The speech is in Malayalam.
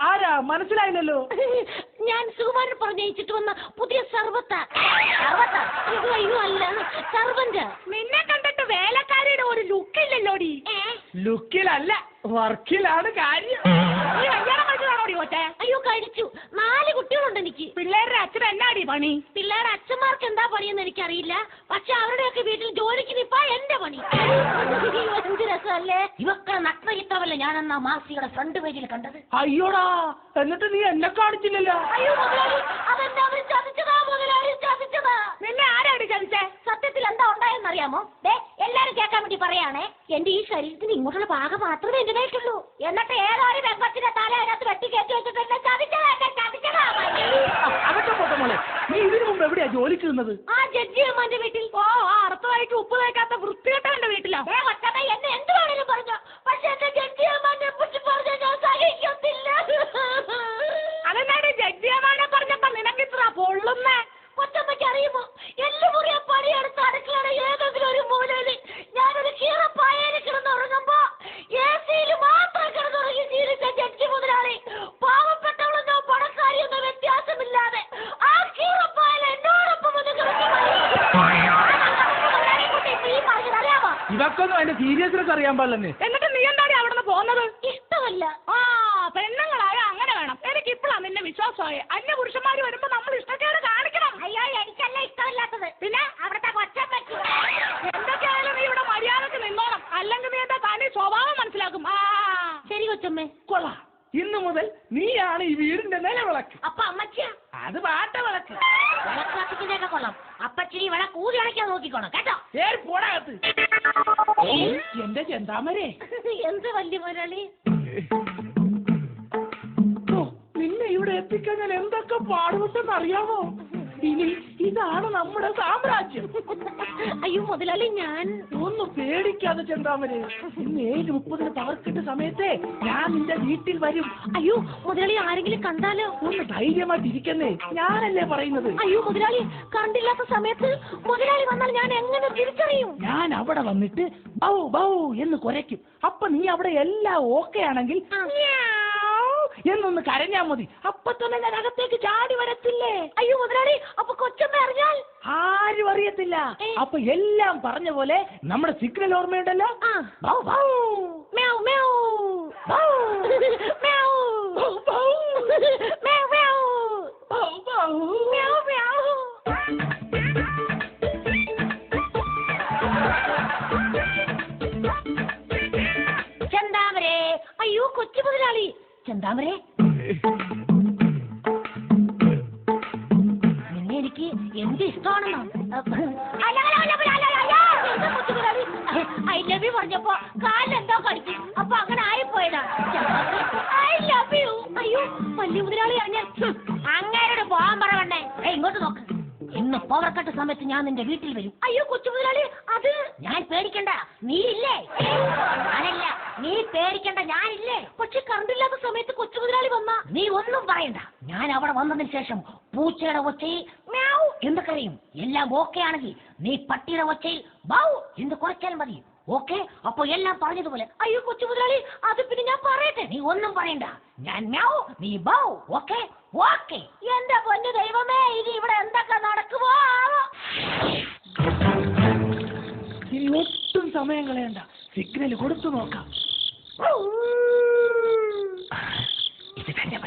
ആരാ മനസ്സിലായില്ലല്ലോ? ഞാൻ സുകുമാരൻ പറഞ്ഞയച്ചിട്ട് വന്ന പുതിയ സർവത്താ. അല്ല സർവന്റ്. നിന്നെ കണ്ടിട്ട് വേലക്കാരിയുടെ ഒരു ലുക്കില്ലല്ലോടി. ലുക്കിലല്ല, വർക്കിലാണ് കാര്യം. നീ കല്യാണം കഴിച്ചതാണോടി കൊച്ചേ? അയ്യോ കഴിച്ചു. 4 കുട്ടികളുണ്ട് എനിക്ക്. പിള്ളേരുടെ അച്ഛൻ എന്നാടി പണി? പിള്ളേരുടെ അച്ഛന്മാർക്ക് എന്താ പണിയെന്ന് എനിക്കറിയില്ല. പക്ഷെ അവരുടെയൊക്കെ വീട്ടിൽ ജോലിക്ക് നിപ്പാ എന്റെ പണി. എന്ത് രസമല്ലേ? ഇവക്കളെ നഗ്നചിത്രമല്ലേ ഞാനെന്നാ മാസികയുടെ ഫ്രണ്ട് പേജിൽ കണ്ടത്. അയ്യോടാ, എന്നിട്ട് നീ എന്നെ കാണിച്ചില്ലല്ലോ. അയ്യോ മുതലാളി, അതെന്താ അവർ ചതിച്ചതാ മുതലാളി, ചതിച്ചതാ. നിന്നെ ആരാടി ചതിച്ചേ? സത്യത്തിൽ എന്താ ഉണ്ടായെന്നറിയാമോ? എല്ലാരും കേൾക്കാൻ വേണ്ടി പറയാണേ. എന്റെ ഈ ശരീരത്തിന് ഇങ്ങോട്ടുള്ള ഭാഗം മാത്രമേ എന്റേതായിട്ടുള്ളൂ. എന്നിട്ട് ഏതൊരു വെമ്പത്തിന്റെ തല അതിനകത്ത് വെട്ടിക്കയറ്റി വെച്ചിട്ട് എന്നെ ചതിച്ചതാ. അതൊക്കെ പോട്ടെ മോളെ, നീ ഇതിനു മുമ്പ് എവിടെയാ ജോലിക്ക് നിന്നത്? ആ ജഡ്ജിയമ്മന്റെ വീട്ടിൽ. ഓ, അർത്ഥമായിട്ട് ഉപ്പ് തേക്കാത്ത വൃത്തികെട്ടവന്റെ വീട്ടിലോ? എന്നെ എന്ത് വേണേലും പറഞ്ഞു. പക്ഷെ എന്റെ ജഡ്ജിയമ്മനെ കുറിച്ച് പറഞ്ഞ ഞാൻ സഹിക്കത്തില്ല. അതെന്നാണ് ജഡ്ജിയമ്മാനെ പറഞ്ഞപ്പോ നിനക്കിത്ര പൊള്ളുന്നേ? കൊച്ചമ്മയ്ക്ക് അറിയുമോ, എല്ലുമുറിയ പണിയെടുത്ത് അടുക്കളയുടെ ഏതെങ്കിലും ഒരു മൂലയിൽ ഞാനൊരു കീറപ്പായയിൽ കിടന്നുറങ്ങുമ്പോ AC-യിൽ മാത്രം കിടന്നുറങ്ങി ശീലിച്ച ജഡ്ജി മുതലാളി പാവപ്പെട്ടവളെന്നോ പണക്കാരിയെന്നോ വ്യത്യാസമില്ലാതെ ആ കീറപ്പായൽ എന്നോടൊപ്പം വന്ന് അറിയാമോ? ഇതൊക്കൊന്നും അതിന്റെ സീരിയസ്നെസ് അറിയാൻ പാടില്ലെന്നേ. എന്നിട്ട് നീ എന്താടി അവിടെ നിന്ന് പോകുന്നത്? ഇഷ്ടമല്ല. ആ, പെണ്ണുങ്ങളായ അങ്ങനെ വേണം. എനിക്ക് ഇപ്പോഴാണ് നിന്നെ വിശ്വാസമായി. അന്യ പുരുഷന്മാര് വരുമ്പോ നമ്മൾ ഇഷ്ടക്കേട് കാണിക്കണം. അയ്യോ, എനിക്കല്ല ഇഷ്ടമില്ലാത്തത്. പിന്നെ അവിടുത്തെ കൊച്ചമ്മയ്ക്ക്. എന്തൊക്കെയായാലും നീ ഇവിടെ മര്യാദക്ക് നിന്നോണം. അല്ലെങ്കിൽ നീ എന്റെ തനി സ്വഭാവം മനസ്സിലാക്കും. ആ ശരി കൊച്ചമ്മേ. കൊള്ളാം, ഇന്നു മുതൽ നീയാണ് ഈ വീടിന്റെ നിലവിളക്ക്. അപ്പൊ അമ്മച്ചിയാ? അത് പാട്ട വിളക്ക്. വിളക്കാത്തിക്കുന്നതൊക്കെ കൊള്ളാം. അപ്പച്ചിരി വിള കൂതി അടയ്ക്കാൻ നോക്കിക്കോണം കേട്ടോ. പോടാകത്ത്. എന്റെ ചെന്താമരേ, എന്ത് വലിയ മുതലാളി. നിന്നെ ഇവിടെ എത്തിക്കാൻ ഞാൻ എന്തൊക്കെ പാടുപെട്ടെന്ന് അറിയാമോ? ഇനി ഇതാണ് നമ്മുടെ സാമ്രാജ്യം. അയ്യോ മുതലാളി, ഞാൻ ഒന്നും പേടിക്കാതെ ചെന്താമരേ. ഇന്ന് 7:30 പവർക്കിട്ട സമയത്തെ ഞാൻ നിന്റെ വീട്ടിൽ വരും. അയ്യോ മുതലാളി, ആരെങ്കിലും കണ്ടാലോ? ഒന്ന് ധൈര്യമായിട്ട് ഇരിക്കുന്നേ, ഞാനല്ലേ പറയുന്നത്. അയ്യോ മുതലാളി, കണ്ടില്ലാത്ത സമയത്ത് മുതലാളി വന്നാൽ ഞാൻ എങ്ങനെ തിരിച്ചറിയും? ഞാൻ അവിടെ വന്നിട്ട് ബൗ ബൗ എന്ന് കുരയ്ക്കും. അപ്പൊ നീ അവിടെ എല്ലാം ഓക്കെ ആണെങ്കിൽ എന്നൊന്ന് കരഞ്ഞാ മതി. അപ്പൊ തന്നെ ഞാൻ അകത്തേക്ക് ചാടി വരത്തില്ലേ? അയ്യോ മുതലാളി, അപ്പൊ കൊച്ചമ്മ അറിഞ്ഞാൽ? ആരും അറിയത്തില്ല. അപ്പൊ എല്ലാം പറഞ്ഞ പോലെ നമ്മുടെ സിഗ്നൽ ഓർമ്മയുണ്ടല്ലോ. ബൗ ബൗ മ്യാവ് മ്യാവ് ബൗ മ്യാവ് ബൗ മ്യാവ് ബൗ ബൗ മ്യാവ് മ്യാവ്. ചെന്താമരേ. അയ്യോ കൊച്ചു മുതലാളി. ചെന്താമരേ, നിന്നെ എനിക്ക് എന്ത് ഇഷ്ടമാണെന്നോ? ഐ ലവ് യു പറഞ്ഞപ്പോ കാലെന്തോ കടിച്ചു. അപ്പൊ അങ്ങനെ ആയിപ്പോയതാ. I love you. അയ്യോ വലിയ മുതലാളി അറിഞ്ഞ അങ്ങേരോട് പോകാൻ പറവണ്ടേ. ഇങ്ങോട്ട് നോക്ക്, ഇന്ന് പവർ കട്ട് സമയത്ത് ഞാൻ നിന്റെ വീട്ടിൽ വരും. അയ്യോ കൊച്ചു മുതലാളി, അത് ഞാൻ പേടിക്കണ്ട, നീ ഇല്ലേ? ഞാനല്ല, നീ പേടിക്കണ്ട, ഞാനില്ലേ? പക്ഷെ കറണ്ടില്ലാത്ത സമയത്ത് കൊച്ചു മുതലാളി വന്ന നീ ഒന്നും പറയണ്ട. ഞാൻ അവിടെ വന്നതിന് ശേഷം പൂച്ചയുടെ ഒച്ചയിൽ മ്യാവ് എന്ന് കരയും. എല്ലാം ഓക്കെ ആണെങ്കിൽ നീ പട്ടിയുടെ ഒച്ചയിൽ ബൗ എന്ന് കുറച്ചാൽ മതി. ഓക്കെ? അപ്പൊ എല്ലാം പറഞ്ഞതുപോലെ. അയ്യോ കൊച്ചു മുതലാളി, അത് പിന്നെ ഞാൻ പറയട്ടെ. നീ ഒന്നും പറയണ്ട, ഞാൻ മ്യാവ്, നീ ബൗ. Okay okay. എന്റെ പൊന്നു ദൈവമേ, ഇനി ഇവിടെ എന്തൊക്കെ നടക്കുമോ? ഇനി ഒട്ടും സമയം കളയണ്ട, സിഗ്നൽ കൊടുത്തു നോക്കാം. ഇത് തന്നെ